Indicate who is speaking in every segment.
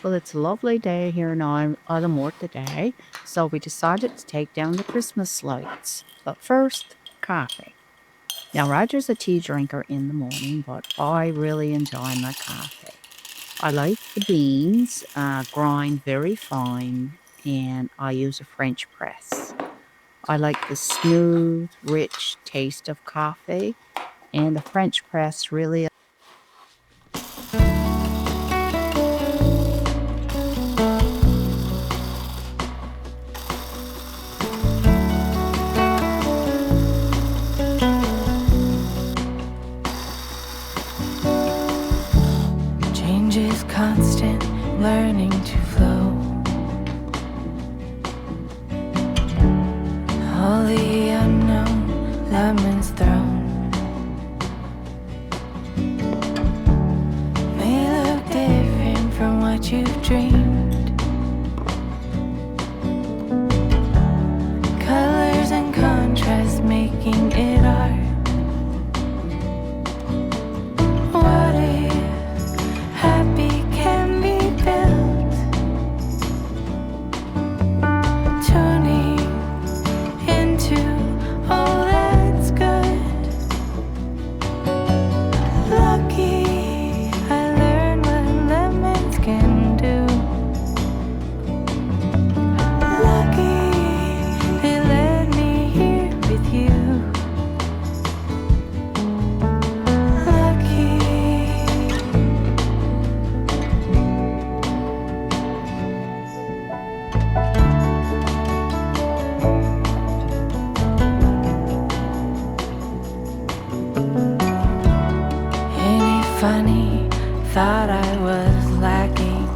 Speaker 1: Well, it's a lovely day here now in Autumn today, so we decided to take down the Christmas lights. But first, coffee. Now, Roger's a tea drinker in the morning, but I really enjoy my coffee. I like the beans, grind very fine, and I use a French press. I like the smooth, rich taste of coffee, and the French press really.
Speaker 2: Change is constant, learning to flow. All the unknown, lemons thrown. May look different from what you've dreamed. Colors and contrast making it art. What if happy can be built? Tuning into all that's good. Lucky I learned what lemons can do. Lucky they let me here with you. Lucky. Ain't it funny? Thought I was lacking.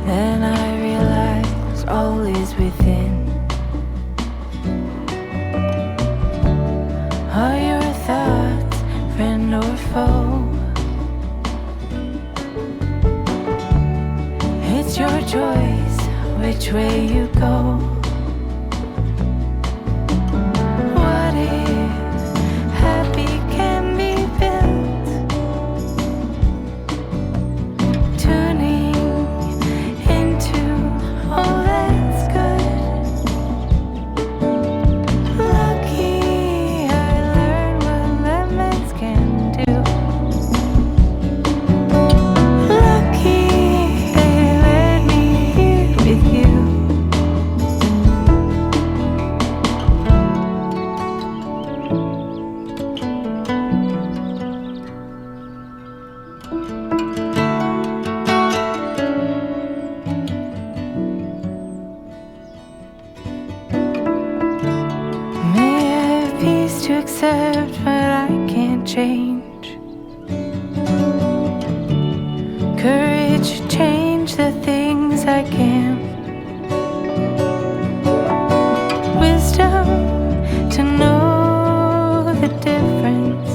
Speaker 2: Then I realized all is within. Are your thoughts friend or foe? It's your choice which way you go. What if happy can be built? Tuning into all that's good. Lucky I learned what lemons can do. Lucky they let me here with you. May I have peace to accept what I can't change. Courage to change the things I can. Wisdom to know the difference.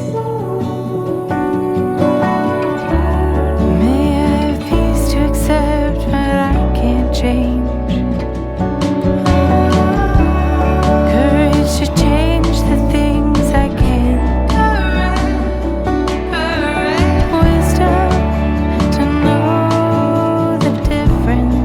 Speaker 2: May I have peace to accept what I can't change. Courage to change the things I can. Wisdom to know the difference.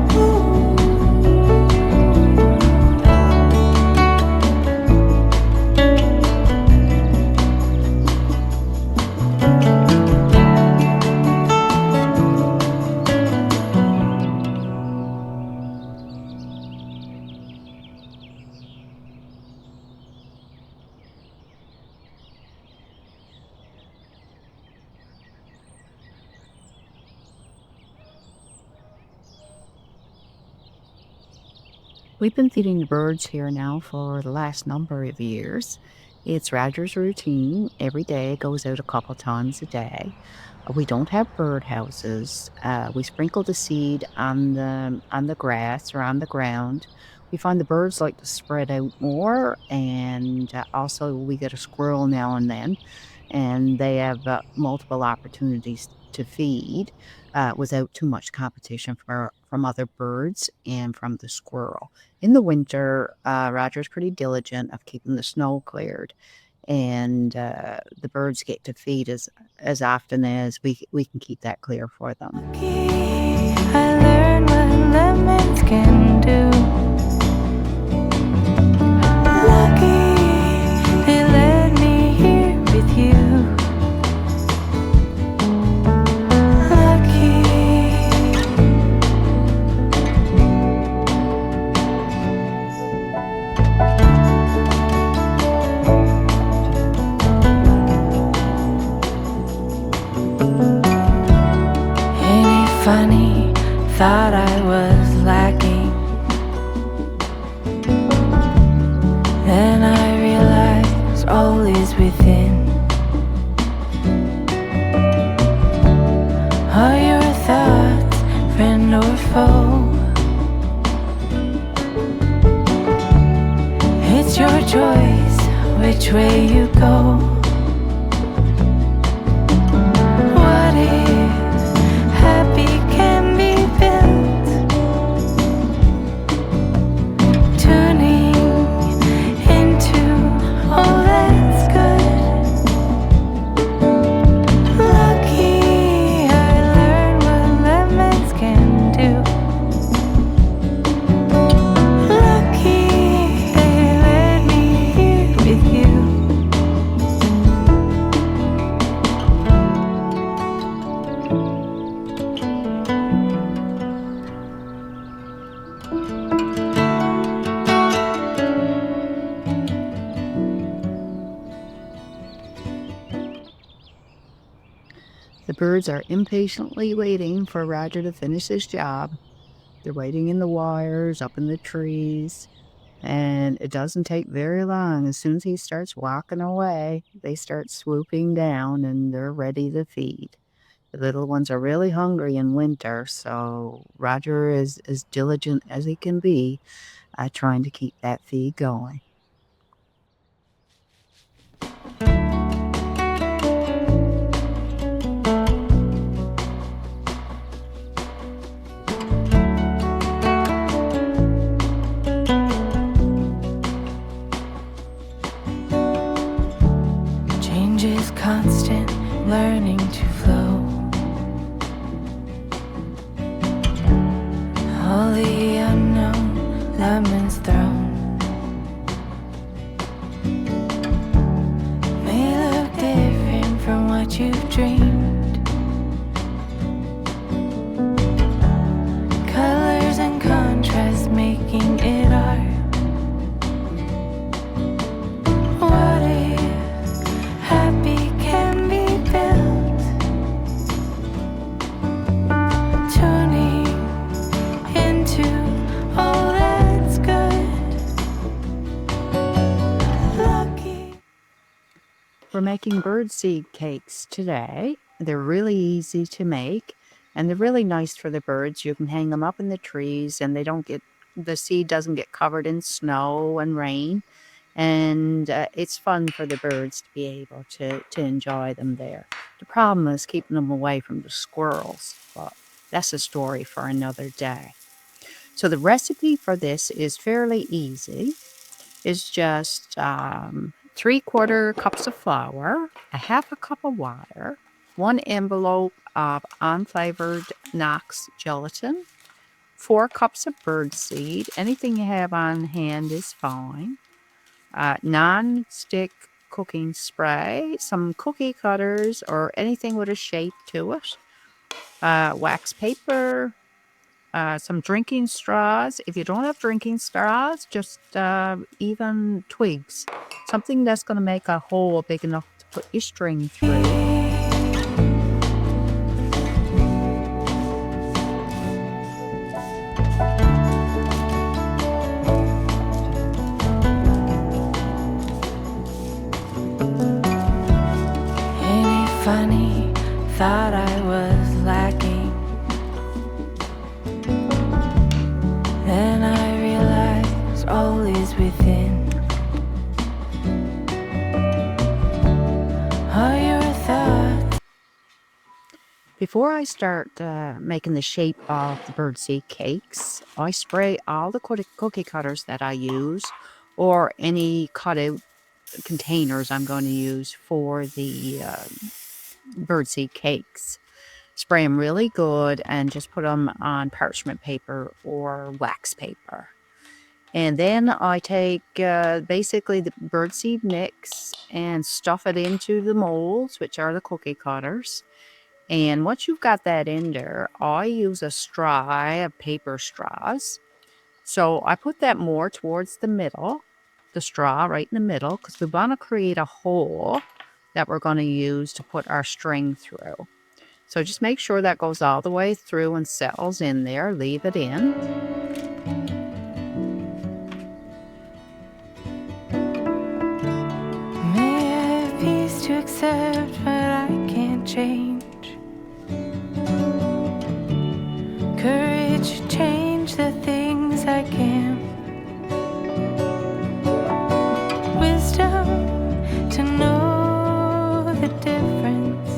Speaker 1: We've been feeding the birds here now for the last number of years. It's Roger's routine. Every day it goes out a couple times a day. We don't have bird houses. We sprinkle the seed on the grass or on the ground. We find the birds like to spread out more, and also we get a squirrel now and then, and they have multiple opportunities to feed without too much competition from other birds and from the squirrel. In the winter, Roger's pretty diligent of keeping the snow cleared, and the birds get to feed as often as we can keep that clear for them.
Speaker 2: I learned what lemons can do. Lucky they led me here with you. Lucky. Ain't it funny? Thought I was lacking. Then I realized all is within. All your thoughts, friend or foe. It's your choice which way you go. What if happy can be built? Tuning into all that's good. Lucky I learned what lemons can do. Lucky they led me here with you.
Speaker 1: The birds are impatiently waiting for Roger to finish his job. They're waiting in the wires, up in the trees, and it doesn't take very long. As soon as he starts walking away, they start swooping down and they're ready to feed. The little ones are really hungry in winter, so Roger is as diligent as he can be trying to keep that feed going.
Speaker 2: Change is constant, learning to flow. All the unknown, lemons thrown. May look different from what you've dreamed. Colors and contrast making it art. What if happy can be built? Tuning into all that's good. Lucky.
Speaker 1: We're making birdseed cakes today. They're really easy to make, and they're really nice for the birds. You can hang them up in the trees, and the seed doesn't get covered in snow and rain. And it's fun for the birds to be able to enjoy them there. The problem is keeping them away from the squirrels, but that's a story for another day. So the recipe for this is fairly easy. It's just 3/4 cups of flour, a half a cup of water, 1 envelope of unflavored Knox gelatin, 4 cups of birdseed. Anything you have on hand is fine. Non-stick cooking spray, some cookie cutters or anything with a shape to it, wax paper, some drinking straws. If you don't have drinking straws, just even twigs. Something that's going to make a hole big enough to put your string through.
Speaker 2: Ain't it funny? Thought I was lacking. Then I realized all is within. All your thoughts.
Speaker 1: Before I start making the shape of the birdseed cakes, I spray all the cookie cutters that I use or any cutout containers I'm going to use for the birdseed cakes. Spray them really good and just put them on parchment paper or wax paper. And then I take basically the birdseed mix and stuff it into the molds, which are the cookie cutters. And once you've got that in there, I use a straw. I have paper straws. So I put that more towards the middle, the straw right in the middle, because we want to create a hole that we're going to use to put our string through. So just make sure that goes all the way through and settles in there. Leave it in.
Speaker 2: May I have peace to accept what I can't change. Courage to change the things I can. Wisdom to know the difference.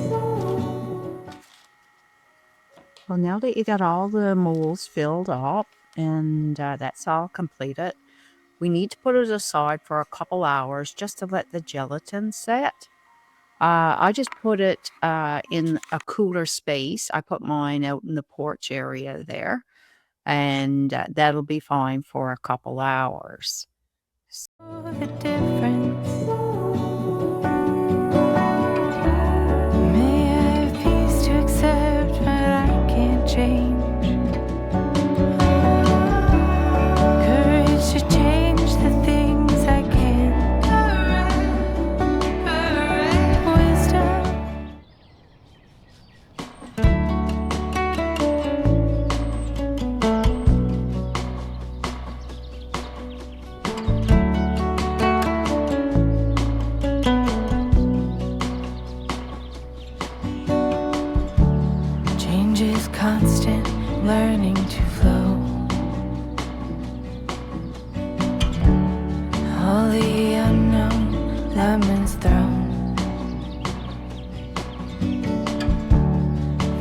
Speaker 1: Well, now that you got all the molds filled up and that's all completed, we need to put it aside for a couple hours just to let the gelatin set. I just put it in a cooler space. I put mine out in the porch area there, and that'll be fine for a couple hours.
Speaker 2: The difference. May I have peace to accept what I can't change. Courage to change the things I can. Wisdom. Change is constant, learning to flow. All the unknown, lemons thrown.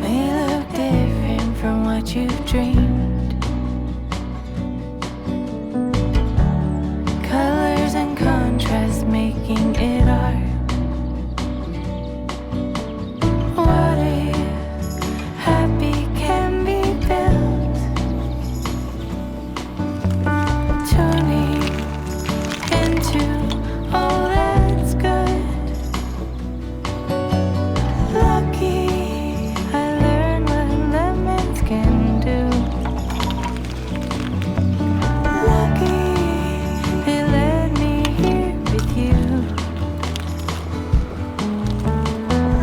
Speaker 2: May look different from what you've dreamed. Colors and contrast making it art. What if happy can be built? Tuning into all that's good. Lucky I learned what lemons can do. Lucky they let me here with you.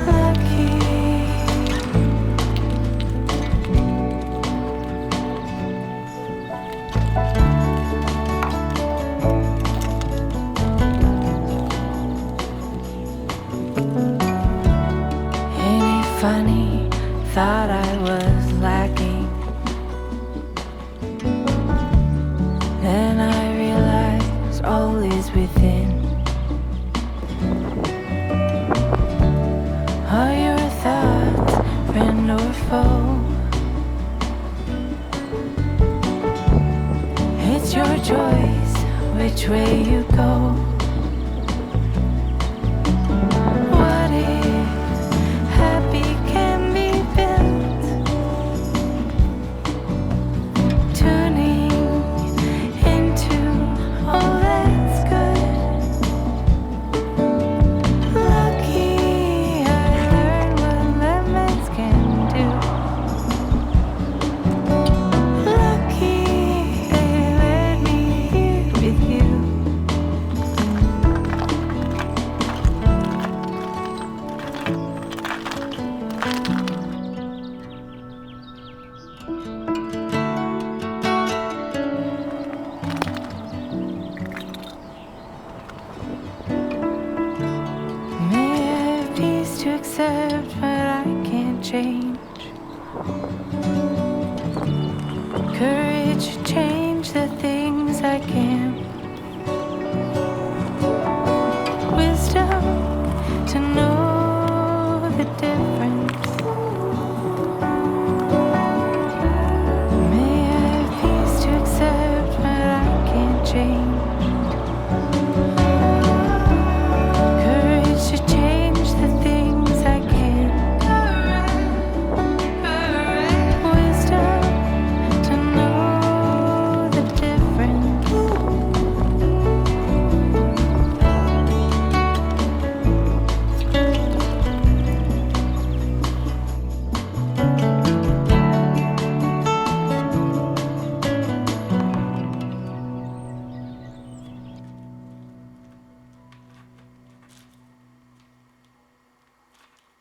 Speaker 2: Lucky. Ain't it funny? Thought I was lacking. Then I realized all is within. Are your thoughts friend or foe? It's your choice which way you go. What if happy can be built? Tuning into all that's good. Lucky I learned what lemons can do. Lucky they let me here with you. May I have peace to accept what I can't change. Courage to change the things I can. Wisdom to know the difference. May I have peace to accept what I can't change.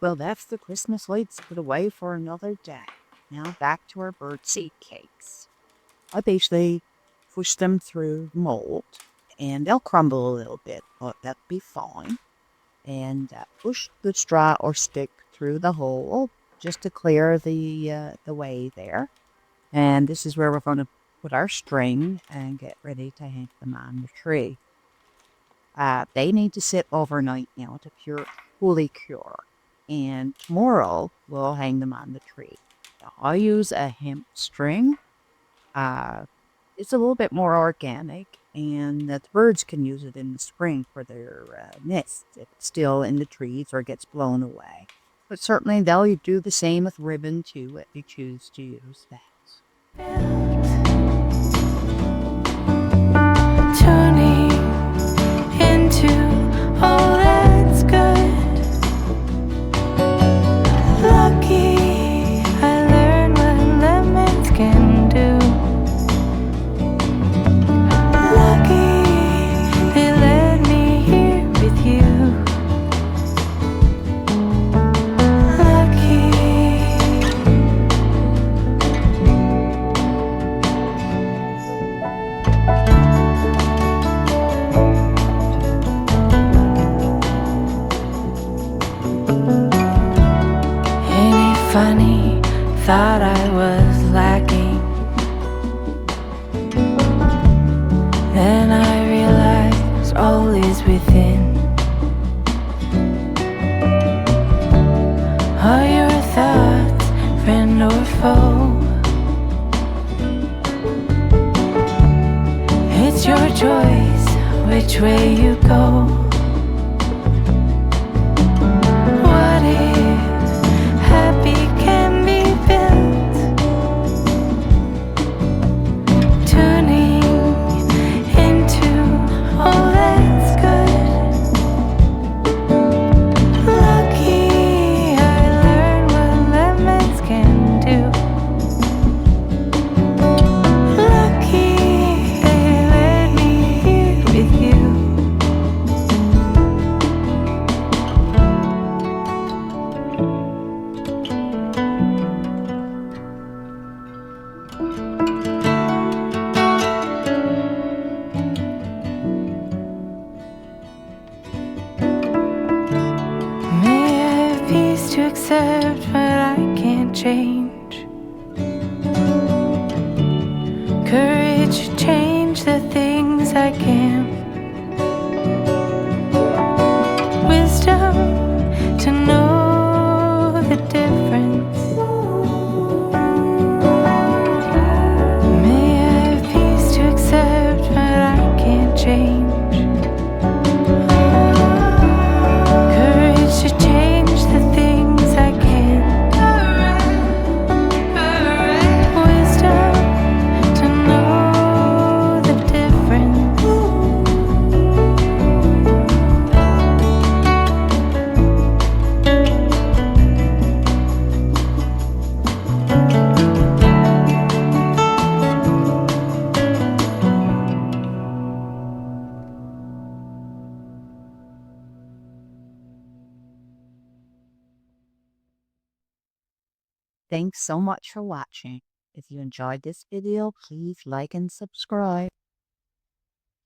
Speaker 1: Well, that's the Christmas lights put away for another day. Now back to our birdseed cakes. I basically push them through the mold, and they'll crumble a little bit, but that'll be fine. And push the straw or stick through the hole just to clear the way there. And this is where we're going to put our string and get ready to hang them on the tree. They need to sit overnight now to fully cure. And tomorrow we'll hang them on the tree. Now, I use a hemp string. Uh, it's a little bit more organic, and the birds can use it in the spring for their nests if it's still in the trees or gets blown away. But certainly they'll do the same with ribbon too if you choose to use that.
Speaker 2: Tuning into all that's good. Lucky I learned what lemons can do. Lucky they let me here with you. Lucky. Ain't it funny? Thought I was lacking. Then I realized all is within. Are your thoughts friend or foe? It's your choice which way you go. What if happy can be built? Tuning into all that's good. Lucky I learned what lemons can do. Lucky they let me here with you. May I have peace to accept what I can't change. Courage to change the things I can. Wisdom to know the difference. May I have peace to accept what I can't change. Courage to change the things I can. Wisdom to know the difference.
Speaker 1: Thanks so much for watching. If you enjoyed this video, please like and subscribe.